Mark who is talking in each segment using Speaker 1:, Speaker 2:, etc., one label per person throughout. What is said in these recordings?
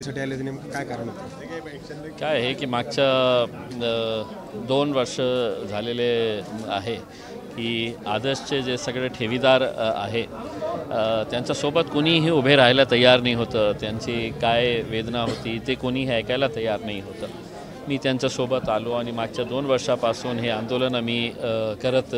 Speaker 1: साठी आले नेमकं काय कारण होतं?
Speaker 2: काय आहे की मागच्या 2 वर्ष झालेले आहे की आदर्शचे जे सगळे ठेवीदार आहे त्यांच्यासोबत कोणीही उभे राहायला तयार नाही होतं. त्यांची काय वेदना होती ते कोणीही ऐकायला तयार नाही होतं. मी त्यांच्यासोबत आलो आणि मागच्या 2 वर्षापासून हे आंदोलन आम्ही करत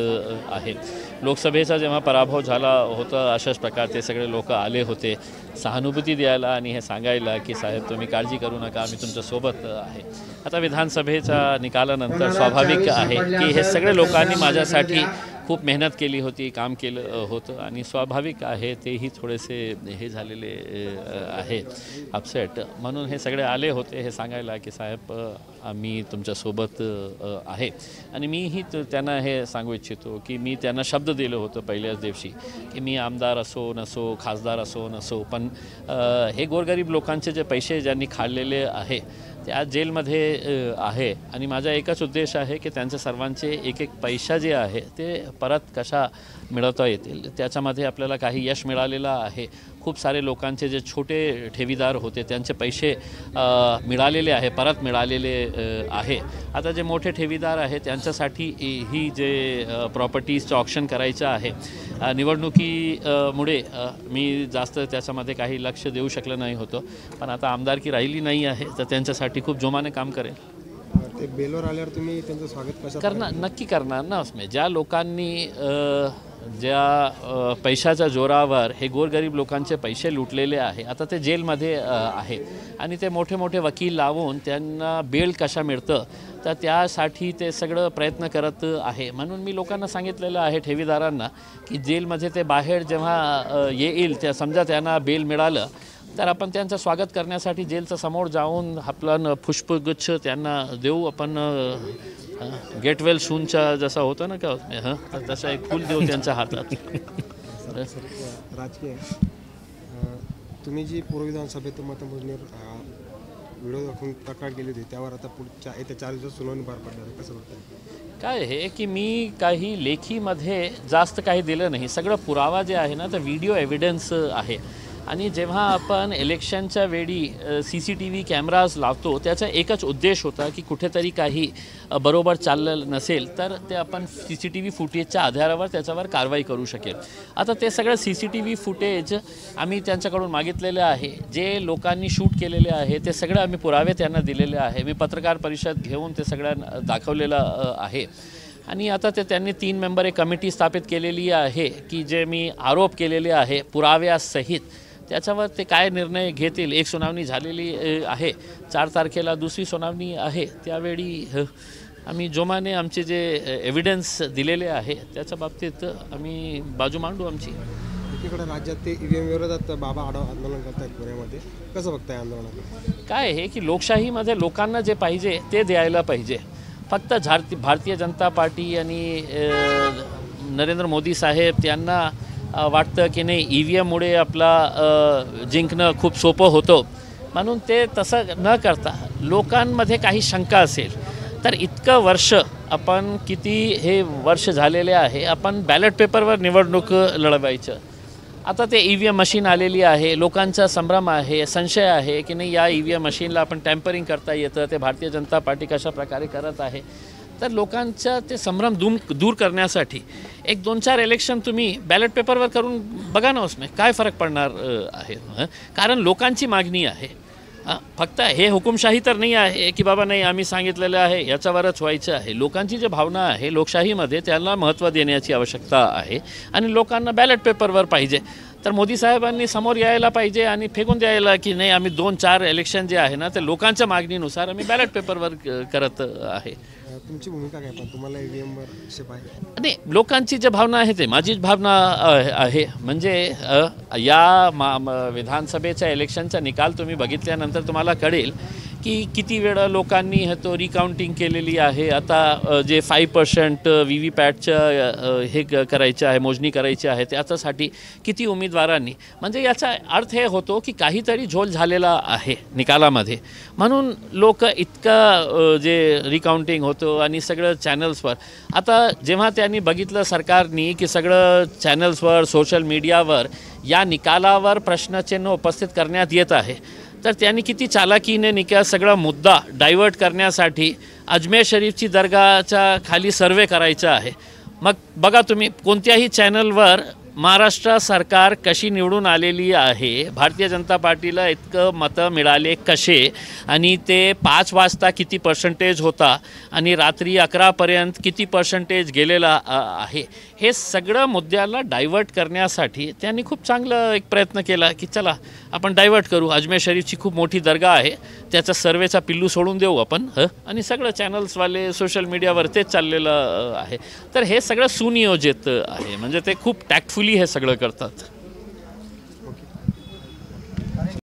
Speaker 2: आहे. लोकसभेचा जेव्हा पराभव झाला होता अशाच प्रकारचे सगळे लोक आले होते सहानुभूती द्यायला आणि हे सांगायला की साहेब तुम्ही काळजी करू नका, आम्ही तुमच्यासोबत आहे. आता विधानसभेच्या निकालानंतर स्वाभाविक आहे की हे सगळे लोकांनी माझ्यासाठी खूप मेहनत केली होती, काम केलं होतं आणि स्वाभाविक आहे तेही थोडेसे हे झालेले आहेत अपसेट. म्हणून हे सगळे आले होते हे सांगायला की साहेब आम्ही तुमच्यासोबत आहे. आणि मीही त्यांना हे सांगू इच्छितो की मी त्यांना शब्द दिलं होतं पहिल्याच दिवशी की मी आमदार असो नसो, खासदार असो नसो, पण हे गोरगरीब लोकांचे जे पैसे ज्यांनी खाल्लेले आहे ते आज जेलमध्ये आहे आणि माझा एकच उद्देश आहे की त्यांचे सर्वांचे एक एक पैसा जे आहे ते परत कशा मिळवता येतील. त्याच्यामध्ये आपल्याला काही यश मिळालेलं आहे. खूप सारे लोकांचे जे छोटे ठेवीदार होते त्यांचे पैसे मिळालेले आहे, परत मिळालेले आहे. आता जे मोठे ठेवीदार आहेत त्यांच्यासाठी ही जे प्रॉपर्टीजचं ऑक्शन करायचं आहे निवडणुकीमुळे मी जास्त त्याच्यामध्ये काही लक्ष देऊ शकलं नाही होतं. पण आता आमदारकी राहिली नाही आहे तर त्यांच्यासाठी खूप जोमाने काम करेल.
Speaker 1: ते बेलवर आल्यावर तुम्ही त्यांचं स्वागत कसं
Speaker 2: करणार? नक्की करणार ना. उसमें ज्या लोकांनी ज्या पैशाच्या जोरावर हे गोरगरीब लोकांचे पैसे लुटलेले आहे आता ते जेलमध्ये आहे आणि ते मोठे मोठे वकील लावून त्यांना बेल कशा मिळतं तर त्यासाठी ते सगळं प्रयत्न करत आहे. म्हणून मी लोकांना सांगितलेलं आहे ठेवीदारांना की जेलमध्ये ते बाहेर जेव्हा येईल त्या समजा त्यांना बेल मिळालं तर आपण त्यांचं स्वागत करण्यासाठी जेलच्या समोर जाऊन आपलं पुष्पगुच्छ त्यांना देऊ. आपण गेट वेल सूनचा जसा होता ना का हां तसा एक फूल देऊ त्यांच्या हातात.
Speaker 1: राजकीय तुम्ही जी पूर्व विधानसभेत मतमोजणीवर व्हिडिओ दाखवून तक्रार केली होती त्यावर आता पुढच्या येत्या 4 दिवसात सुनावणी पार पडणार आहे, कसं वाटतं?
Speaker 2: काय आहे की मी काही लेखीमध्ये जास्त काही दिलं नाही. सगळं पुरावा जे आहे ना तर व्हिडिओ एव्हिडन्स आहे. आणि जेव्हा आपण इलेक्शनच्या वेळी CCTV कॅमेराज लावतो त्याचा एकच उद्देश होता की कुठेतरी काही बरोबर चाललं नसेल तर ते आपण CCTV फुटेजच्या आधारावर त्याच्यावर कारवाई करू शकेल. आता ते सगळं CCTV फुटेज आम्ही त्यांच्याकडून मागितलेले आहे. जे लोकांनी शूट केलेले आहे ते सगळं आम्ही पुरावे त्यांना दिलेले आहे. मी पत्रकार परिषद घेऊन ते सगळ्यांना दाखवलेलं आहे. आणि आता ते त्यांनी 3 मेंबर एक कमिटी स्थापित केलेली आहे की जे मी आरोप केलेले आहे पुराव्यासहित त्याच्यावर ते काय निर्णय घेतील. एक सुनावणी झालेली आहे, 4 तारखेला दुसरी सुनावणी आहे. त्यावेळी आम्ही जोमाने आमचे जे एव्हिडन्स दिलेले आहे त्याच्या बाबतीत आम्ही बाजू मांडू आमची.
Speaker 1: एकीकडे राज्यात ते EVM विरोधात बाबा आंदोलन करत आहेत पुण्यामध्ये, कसं बघताय आंदोलनाला?
Speaker 2: काय आहे की लोकशाहीमध्ये लोकांना जे पाहिजे ते द्यायला पाहिजे. फक्त भारतीय जनता पार्टी आणि नरेंद्र मोदी साहेब त्यांना वाटतं की नाही EVMमुळे आपला जिंकणं खूप सोपं होतं म्हणून ते तसं न करता लोकांमध्ये काही शंका असेल तर इतकं वर्ष आपण किती हे वर्ष झालेले आहे आपण बॅलेट पेपरवर निवडणूक लढवायचं. आता ते EVM मशीन आलेली आहे, लोकांचा संभ्रम आहे, संशय आहे की नाही या EVM मशीनला आपण टॅम्परिंग करता येतं. ते भारतीय जनता पार्टी कशा प्रकारे करत आहे तर लोकांचा ते संभ्रम दूर करण्यासाठी 1-2-4 इलेक्शन तुम्ही बॅलेट पेपरवर करून बघा ना. उसमें काय फरक पडणार आहे? कारण लोकांची मागणी आहे. फक्त हे हुकुमशाही तर नाही आहे की बाबा नाही आम्ही सांगितलेलं आहे याच्यावरच व्हायचं आहे. लोकांची जी भावना आहे लोकशाहीमध्ये त्याला महत्त्व देण्याची आवश्यकता आहे आणि लोकांना बॅलेट पेपरवर पाहिजे. तर मोदी साहेबांनी समोर यायला पाहिजे आणि फेकून द्यायला की नाही आम्ही 2-4 इलेक्शन जे आहे ना ते लोकांच्या मागणीनुसार आम्ही बॅलेट पेपरवर करत आहे.
Speaker 1: तुमची भूमिका काय पण तुम्हाला EVMवर शेप आहे?
Speaker 2: नाही, लोकांची जी भावना आहे ते माझीच भावना आहे. म्हणजे या विधानसभेच्या इलेक्शनचा निकाल तुम्ही बघितल्यानंतर तुम्हाला कळेल की किती वेळा लोकांनी तो रिकाउंटिंग केलेली आहे. आता जे 5% VVPATचं हे करायचं आहे, मोजणी करायची आहे त्याच्यासाठी किती उमेदवारांनी, म्हणजे याचा अर्थ हे होतो की काहीतरी झोल झालेला आहे निकालामध्ये. म्हणून लोक इतकं जे रिकाउंटिंग होतं आणि सगळं चॅनल्सवर आता जेव्हा त्यांनी बघितलं सरकारनी की सगळं चॅनल्सवर सोशल मीडियावर या निकालावर प्रश्नचिन्ह उपस्थित करण्यात येत आहे तर त्यांनी किती चालाकीने निका सगळा मुद्दा डायव्हर्ट करण्यासाठी अजमेर शरीफची दर्गाच्या खाली सर्वे करायचा आहे. मग बघा तुम्ही कोणत्याही चॅनलवर महाराष्ट्र सरकार कशी निवडून आलेली आहे, भारतीय जनता पार्टीला इतकं मतं मिळाले कसे, आणि ते 5 वाजता किती पर्सेंटेज होता आणि रात्री 11पर्यंत किती पर्सेंटेज गेलेला आहे, हे सगळं मुद्द्याला डायव्हर्ट करण्यासाठी त्यांनी खूप चांगलं एक प्रयत्न केला की चला आपण डायव्हर्ट करू. अजमेर शरीफची खूप मोठी दर्गा आहे, त्याचा सर्वेचा पिल्लू सोडून देऊ आपण आणि सगळं चॅनल्सवाले सोशल मीडियावर तेच चाललेलं आहे. तर हे सगळं सुनियोजित आहे, म्हणजे ते खूप टॅक्टफुली हे सगळं करतात.